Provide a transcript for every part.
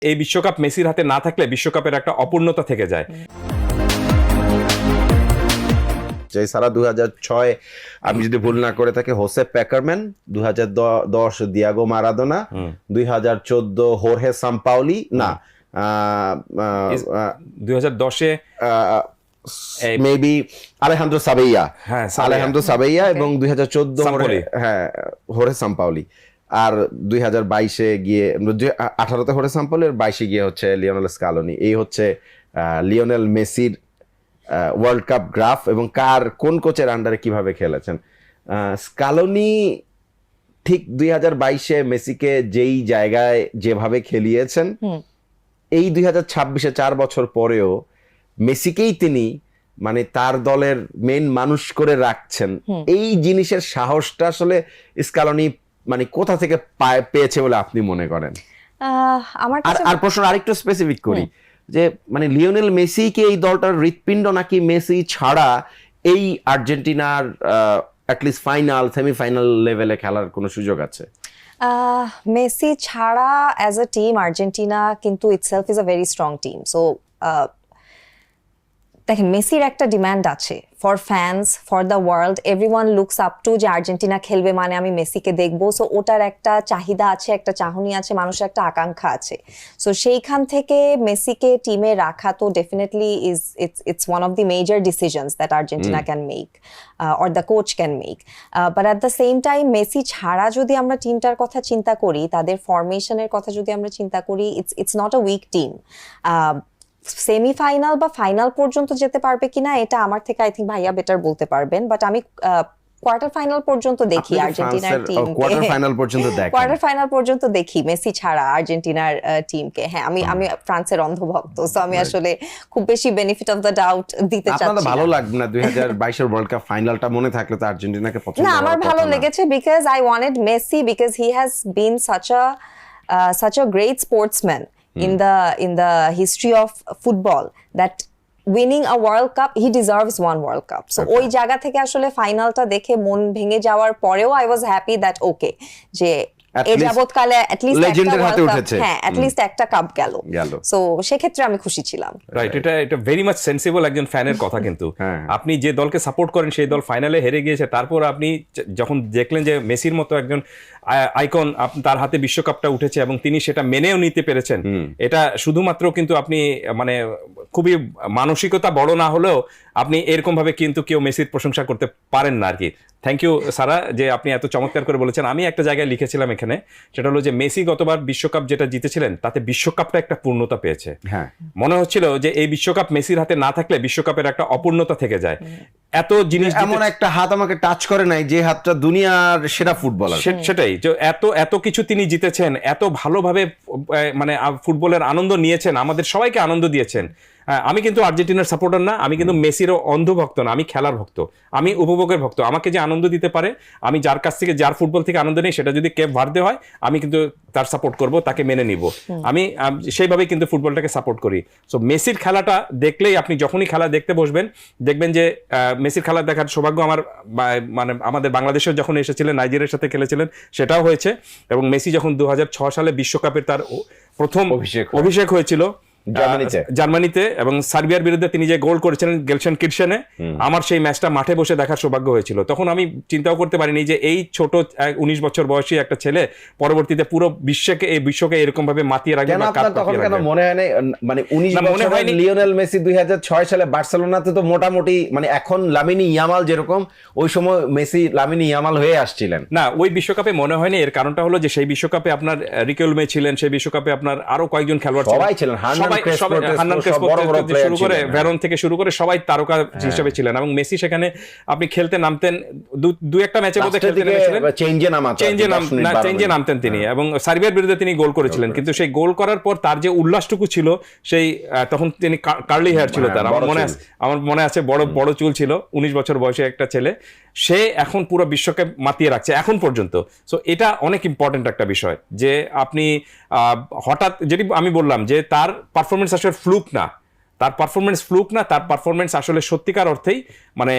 এই বিশ্বকাপ মেসির হাতে না থাকলে বিশ্বকাপের একটা অপূর্ণতা থেকে যায়। যে সারা 2006 আমি যদি ভুল না করে থাকি হোসে প্যাকারম্যান, 2010 দিয়াগো মারাদোনা, 2014 হোর্হে সাম্পাওলি, না 2010-এ মেবি আলেহান্দ্রো সাবেইয়া, এবং 2014 হ্যাঁ হোর্হে সাম্পাওলি, আর 2022-এ গিয়ে 18তে হোর্হে সাম্পাওলি, আর 22-এ গিয়ে হচ্ছে লিওনেল স্কালোনি। এই হচ্ছে লিওনেল মেসির ওয়ার্ল্ড কাপ গ্রাফ এবং কোন কোচের আন্ডারে কিভাবে খেলেছেন। স্কালোনি ঠিক 2022-এ মেসিকে যেই জায়গায় যেভাবে খেলিয়েছেন, এই 2026-এ 4 বছর পরেও মেসিকেই তিনি মানে তার দলের মেইন মানুষ করে রাখছেন। এই জিনিসের সাহসটা আসলে স্কালোনি মানে কোথা থেকে পেয়েছে বলে আপনি মনে করেন? আর প্রশ্ন আরেকটু স্পেসিফিক করি যে মানে লিওনেল মেসি কি এই দলটার হৃৎপিণ্ড, নাকি মেসি ছাড়া এই আর্জেন্টিনার অ্যাটলিস্ট ফাইনাল সেমিফাইনাল লেভেলে খেলার কোনো সুযোগ আছে? মেসি ছাড়া অ্যাজ আ টিম আর্জেন্টিনা কিন্তু itself is a very strong team. So দেখেন, মেসির একটা ডিমান্ড আছে for fans, for the world, everyone looks up to যে আর্জেন্টিনা খেলবে মানে আমি মেসিকে দেখবো। সো ওটার একটা চাহিদা আছে, একটা চাহনি আছে, মানুষের একটা আকাঙ্ক্ষা আছে। সো সেইখান থেকে মেসিকে টিমে রাখা তো definitely it's one of the major decisions that Argentina can make or the coach can make. But at the same time Messi ছাড়া যদি আমরা টিমটার কথা চিন্তা করি, তাদের ফরমেশনের কথা যদি আমরা চিন্তা করি, it's not a weak team. Semifinal বা ফাইনাল পর্যন্ত যেতে পারবে কিনা এটা আমার থেকে আই থিঙ্ক ভাইয়া বেটার বলতে পারবেন, বাট আমি কোয়ার্টার ফাইনাল পর্যন্ত দেখি আর্জেন্টিনার টিমকে, কোয়ার্টার ফাইনাল পর্যন্ত দেখি মেসি ছাড়া আর্জেন্টিনার টিমকে। হ্যাঁ, আমি ফ্রান্সের অন্ধভক্ত, সো আমি আসলে খুব বেশি বেনিফিট অফ দ্য ডাউট দিতে চাচ্ছি। আপনাদের ভালো লাগবে না 2022 এর ওয়ার্ল্ড কাপ ফাইনালটা মনে থাকলে তো আর্জেন্টিনাকে পছন্দ? না, আমার ভালো লেগেছে because I wanted Messi, because he has been such a great sportsman in the history of football that winning a World Cup, he deserves one World Cup. So ওই জায়গা থেকে আসলে ফাইনালটা দেখে মন ভেঙে যাওয়ার পরেও I was happy that okay যে এই যাবতকালে at least একটা World Cup, হ্যাঁ at least একটা কাপ গেল। সো সেক্ষেত্রে আমি খুশি ছিলাম। রাইট, এটা ভেরি মাচ সেন্সিবল একজন ফ্যানের কথা। কিন্তু আপনি যে দলকে সাপোর্ট করেন সেই দল ফাইনালে হেরে গিয়েছে, তারপর আপনি যখন দেখলেন যে মেসির মতো একজন আইকন তার হাতে বিশ্বকাপটা উঠেছে এবং তিনি সেটা মেনেও নিতে পেরেছেন, এটা শুধুমাত্র কিন্তু আপনি মানে খুবই মানসিকতা বড় না হলেও আপনি এরকম ভাবে কিন্তু কেউ মেসির প্রশংসা করতে পারেন না আর কি। থ্যাংক ইউ সারা যে আপনি এত চমৎকার করে বলেছেন। আমি একটা জায়গায় লিখেছিলাম এখানে, সেটা হলো যে মেসি গতবার বিশ্বকাপ যেটা জিতেছিলেন তাতে বিশ্বকাপটা একটা পূর্ণতা পেয়েছে। মনে হচ্ছিল যে এই বিশ্বকাপ মেসির হাতে না থাকলে বিশ্বকাপের একটা অপূর্ণতা থেকে যায়। এত জিনিস, এমন একটা হাত আমাকে টাচ করে নাই যে হাতটা দুনিয়ার সেরা ফুটবলার। সেটাই, যে এত কিছু তিনি জিতেছেন, এত ভালোভাবে মানে ফুটবলের আনন্দ নিয়েছেন, আমাদের সবাইকে আনন্দ দিয়েছেন। আমি কিন্তু আর্জেন্টিনার সাপোর্টার না, আমি কিন্তু মেসিরও অন্ধভক্ত না, আমি খেলার ভক্ত, আমি উপভোগের ভক্ত। আমাকে যে আনন্দ দিতে পারে, আমি যার কাছ থেকে যার ফুটবল থেকে আনন্দ নেই, সেটা যদি কেপ ভার্দে হয় আমি কিন্তু তার সাপোর্ট করব, তাকে মেনে নিব। আমি সেইভাবেই কিন্তু ফুটবলটাকে সাপোর্ট করি। সো মেসির খেলাটা দেখলেই, আপনি যখনই খেলা দেখতে বসবেন দেখবেন যে মেসির খেলা দেখার সৌভাগ্য আমার মানে আমাদের বাংলাদেশেও যখন এসেছিলেন, নাইজেরিয়ার সাথে খেলেছিলেন, সেটাও হয়েছে। এবং মেসি যখন 2006 সালে বিশ্বকাপের তার প্রথম অভিষেক হয়েছিল জার্মানিতে এবং সার্বিয়ার বিরুদ্ধে তিনি যে গোল করেছিলেন গেলশেনকির্চেনে, আমার সেই ম্যাচটা মাঠে বসে দেখার সৌভাগ্য হয়েছিল। তখন আমি চিন্তাও করতে পারিনি যে এই ছোট 19 বছর বয়সী একটা ছেলে পরবর্তীতে পুরো বিশ্বকে এরকম ভাবে মাতিয়ে রাখবে। তখন কেন মনে হয় না মানে 19 বছরের লিওনেল মেসি 2006 সালে বার্সেলোনাতে তো মোটামুটি মানে এখন লামিনি ইয়ামাল যেরকম, ওই সময় মেসি লামিনি ইয়ামাল হয়ে আসছিলেন না? ওই বিশ্বকাপে মনে হয়নি। এর কারণটা হলো যে সেই বিশ্বকাপে আপনার রিকেলমে ছিলেন, সেই বিশ্বকাপে আপনার আরো কয়েকজন খেলোয়াড় সবাই ছিলেন, শুরু করে ভেরন থেকে শুরু করে সবাই তারকা হিসেবে ছিলেন। এবং মেসি সেখানে আপনি খেলতে নামতেন, দু একটা ম্যাচের মধ্যে খেলতে নেমেছিলেন, চেঞ্জে নামতেন তিনি, এবং সার্বিয়ার বিরুদ্ধে তিনি গোল করেছিলেন। কিন্তু সেই গোল করার পর তার যে উল্লাসটুকু ছিল, সেই তখন তিনি কার্লি হেয়ার ছিল তার, আমার মনে আছে বড় চুল ছিল, 19 বছর বয়সে একটা ছেলে, সে এখন পুরো বিশ্বকে মাতিয়ে রাখছে এখন পর্যন্ত। সো এটা অনেক ইম্পর্টেন্ট একটা বিষয় যে আপনি হঠাৎ, যেটি আমি বললাম যে তার পারফরমেন্স আসলে ফ্লুক না, তার পারফরমেন্স আসলে সত্যিকার অর্থেই মানে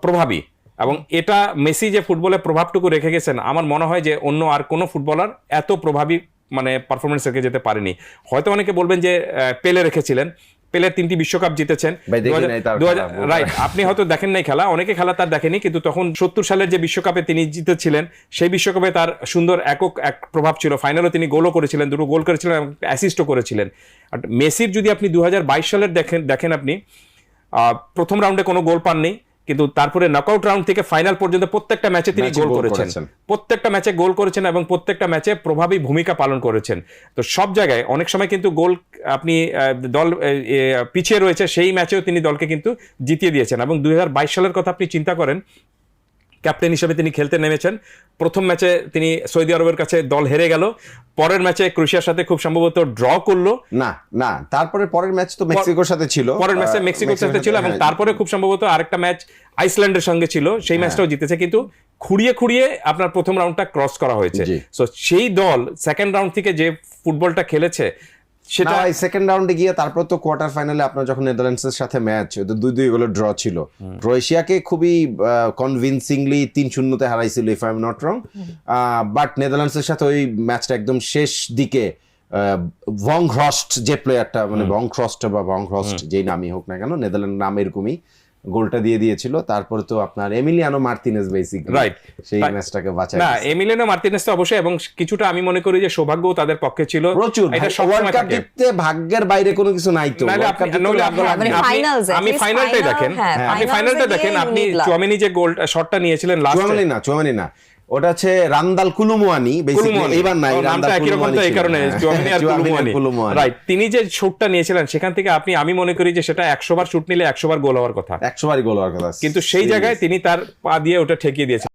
প্রভাবী। এবং এটা মেসি যে ফুটবলে প্রভাবটুকু রেখে গেছেন, আমার মনে হয় যে অন্য আর কোনো ফুটবলার এত প্রভাবী মানে পারফরমেন্স রেখে যেতে পারেনি। হয়তো অনেকে বলবেন যে পেলে রেখেছিলেন, পেলের 3টি বিশ্বকাপ জিতেছেন। ভাই দেখি নাই তার খেলা, রাইট, আপনি হয়তো দেখেন নাই খেলা, অনেকে খেলা তার দেখেনি, কিন্তু তখন 70 সালের যে বিশ্বকাপে তিনি জিতেছিলেন সেই বিশ্বকাপে তার সুন্দর এক প্রভাব ছিল। ফাইনালে তিনি গোলও করেছিলেন, 2টো গোল করেছিলেন এবং অ্যাসিস্টও করেছিলেন। আর মেসির যদি আপনি 2022 সালের দেখেন আপনি প্রথম রাউন্ডে কোনো গোল পাননি, কিন্তু তারপরে নকআউট রাউন্ড থেকে ফাইনাল পর্যন্ত প্রত্যেকটা ম্যাচে তিনি গোল করেছেন, প্রত্যেকটা ম্যাচে গোল করেছেন এবং প্রত্যেকটা ম্যাচে প্রভাবী ভূমিকা পালন করেছেন। তো সব জায়গায় অনেক সময় কিন্তু গোল আপনি দল পিছিয়ে রয়েছে সেই ম্যাচেও তিনি দলকে কিন্তু জিতিয়ে দিয়েছেন। এবং 2022 সালের কথা আপনি চিন্তা করেন, ক্যাপ্টেন হিসেবে তিনি খেলতে নেমেছেন। প্রথম ম্যাচে তিনি সৌদি আরবের কাছে দল হেরে গেল, পরের ম্যাচে ক্রোয়েশিয়ার সাথে খুব সম্ভবত ড্র করলো। না তারপরে পরের ম্যাচ তো মেক্সিকোর সাথে ছিল, পরের ম্যাচে মেক্সিকোর সাথে ছিল এবং তারপরে খুব সম্ভবত আরেকটা ম্যাচ আইসল্যান্ডের সঙ্গে ছিল, সেই ম্যাচটাও জিতেছে। কিন্তু খুঁড়িয়ে আপনার প্রথম রাউন্ডটা ক্রস করা হয়েছে। সো সেই দল সেকেন্ড রাউন্ড থেকে যে ফুটবলটা খেলেছে সেটা সেকেন্ড রাউন্ডে গিয়ে তারপর তো কোয়ার্টার ফাইনালে আপনার যখন নেদারল্যান্ডসের সাথে ম্যাচ 2-2 গোলের ড্র ছিল, ক্রোয়েশিয়াকে খুবই কনভিনসিংলি 3-0 হারাইছিল if I am not wrong. But নেদারল্যান্ডসের সাথে ওই ম্যাচটা একদম শেষ দিকে ভংহ্রস্ট যে প্লেয়ারটা, মানে ভংহ্রস্ট যেই নামই হোক না কেন, নেদারল্যান্ড নাম এরকমই, গোলটা দিয়ে দিয়েছিল। তারপর তো আপনার এমিলিয়ানো মার্তিনেজ বেসিক্যালি রাইট সেই ম্যাচটাকে বাঁচায়। না, এমিলিয়ানো মার্তিনেজ তো অবশ্যই, এবং কিছুটা আমি মনে করি যে সৌভাগ্যও তাদের পক্ষে ছিল প্রচুর। এটা ওয়ার্ল্ড কাপ জিততে ভাগ্যের বাইরে কোনো কিছু নাই তো। আপনি ফাইনালটাই দেখেন, আপনি ফাইনালটা দেখেন, আপনি চুয়ামেনি যে গোল শটটা নিয়েছিলেন লাস্ট, চুয়ামেনি না, ওটা হচ্ছে রান্দাল কুলুমুয়ানি, বেসিক্যালি এবার নাই, নামটা একই রকম তো এই কারণে চুয়ামেনি আর কুলুমুয়ানি, রাইট। তিনি যে শুটটা নিয়েছিলেন সেখান থেকে আমি মনে করি যে সেটা 100 বার শুট নিলে 100 বার গোল হওয়ার কথা, 100 বারই গোল হওয়ার কথা, কিন্তু সেই জায়গায় তিনি তার পা দিয়ে ওটা ঠেকিয়ে দিয়েছেন।